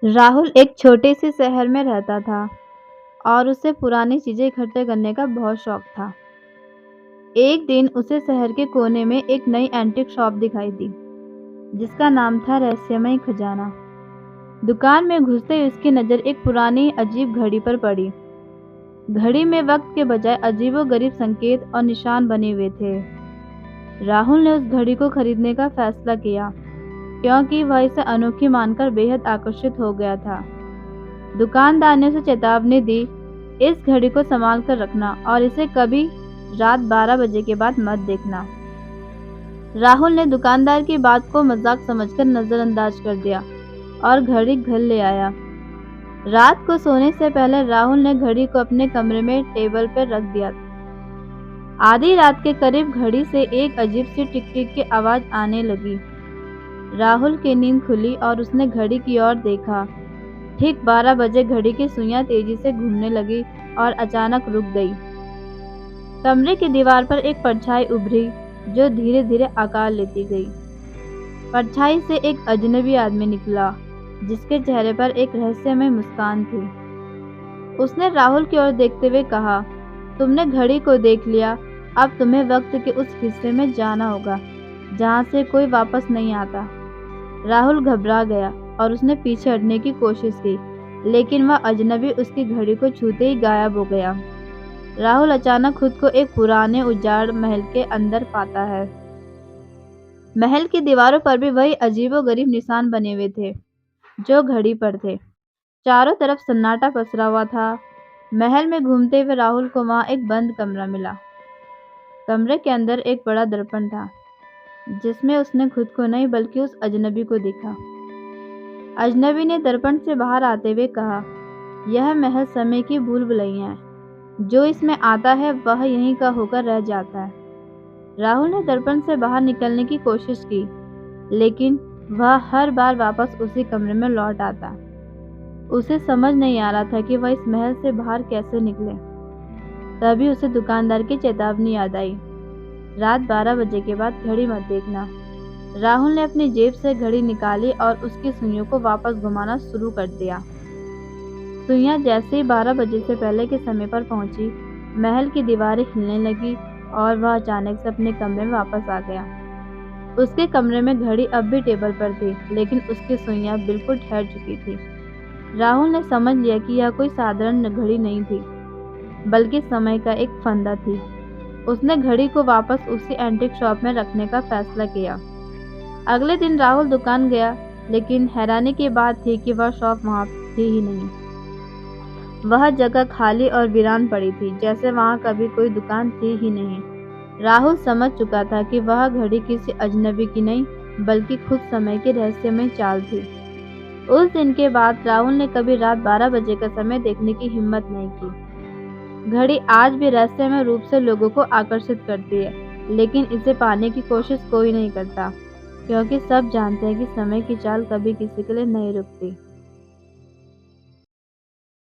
राहुल एक छोटे से शहर में रहता था और उसे पुरानी चीजें इकट्ठे करने का बहुत शौक था। एक दिन उसे शहर के कोने में एक नई एंटीक शॉप दिखाई दी, जिसका नाम था रहस्यमय खजाना। दुकान में घुसते ही उसकी नज़र एक पुरानी अजीब घड़ी पर पड़ी। घड़ी में वक्त के बजाय अजीबोगरीब संकेत और निशान बने हुए थे। राहुल ने उस घड़ी को खरीदने का फैसला किया, क्योंकि वह इसे अनोखी मानकर बेहद आकर्षित हो गया था। दुकानदार ने उसे चेतावनी दी, इस घड़ी को संभाल कर रखना और इसे कभी रात 12 बजे के बाद मत देखना। राहुल ने दुकानदार की बात को मजाक समझकर नजरअंदाज कर दिया और घड़ी घर ले आया। रात को सोने से पहले राहुल ने घड़ी को अपने कमरे में टेबल पर रख दिया। आधी रात के करीब घड़ी से एक अजीब सी टिक टिक की आवाज आने लगी। राहुल की नींद खुली और उसने घड़ी की ओर देखा। ठीक 12 बजे घड़ी की सुइयां तेजी से घूमने लगी और अचानक रुक गई। कमरे की दीवार पर एक परछाई उभरी, जो धीरे धीरे आकार लेती गई। परछाई से एक अजनबी आदमी निकला, जिसके चेहरे पर एक रहस्यमय मुस्कान थी। उसने राहुल की ओर देखते हुए कहा, तुमने घड़ी को देख लिया, अब तुम्हें वक्त के उस हिस्से में जाना होगा जहां से कोई वापस नहीं आता। राहुल घबरा गया और उसने पीछे हटने की कोशिश की, लेकिन वह अजनबी उसकी घड़ी को छूते ही गायब हो गया। राहुल अचानक खुद को एक पुराने उजाड़ महल के अंदर पाता है। महल की दीवारों पर भी वही अजीबोगरीब निशान बने हुए थे, जो घड़ी पर थे। चारों तरफ सन्नाटा पसरा हुआ था। महल में घूमते हुए राहुल को वहां एक बंद कमरा मिला। कमरे के अंदर एक बड़ा दर्पण था, जिसमें उसने खुद को नहीं बल्कि उस अजनबी को देखा। अजनबी ने दर्पण से बाहर आते हुए कहा, यह महल समय की भूल भुलैया है। जो इसमें आता है वह यहीं का होकर रह जाता है। राहुल ने दर्पण से बाहर निकलने की कोशिश की, लेकिन वह हर बार वापस उसी कमरे में लौट आता। उसे समझ नहीं आ रहा था कि वह इस महल से बाहर कैसे निकले। तभी उसे दुकानदार की चेतावनी याद आई, रात 12 बजे के बाद घड़ी मत देखना। राहुल ने अपनी जेब से घड़ी निकाली और उसकी सुइयों को वापस घुमाना शुरू कर दिया। सुइयां जैसे ही 12 बजे से पहले के समय पर पहुंची, महल की दीवारें हिलने लगी और वह अचानक से अपने कमरे में वापस आ गया। उसके कमरे में घड़ी अब भी टेबल पर थी, लेकिन उसकी सुइयां बिल्कुल ठहर चुकी थी। राहुल ने समझ लिया कि यह कोई साधारण घड़ी नहीं थी, बल्कि समय का एक फंदा थी। उसने घड़ी को वापस उसी एंटीक शॉप में रखने का फैसला किया। अगले दिन राहुल दुकान गया, लेकिन हैरानी की बात थी कि वह शॉप वहां थी ही नहीं। वह जगह खाली और वीरान पड़ी थी, जैसे वहां कभी कोई दुकान थी ही नहीं। राहुल समझ चुका था कि वह घड़ी किसी अजनबी की नहीं, बल्कि खुद समय की रहस्यमय चाल थी। उस दिन के बाद राहुल ने कभी रात 12 बजे का समय देखने की हिम्मत नहीं की। घड़ी आज भी रहस्यमय रूप से लोगों को आकर्षित करती है, लेकिन इसे पाने की कोशिश कोई नहीं करता, क्योंकि सब जानते हैं कि समय की चाल कभी किसी के लिए नहीं रुकती।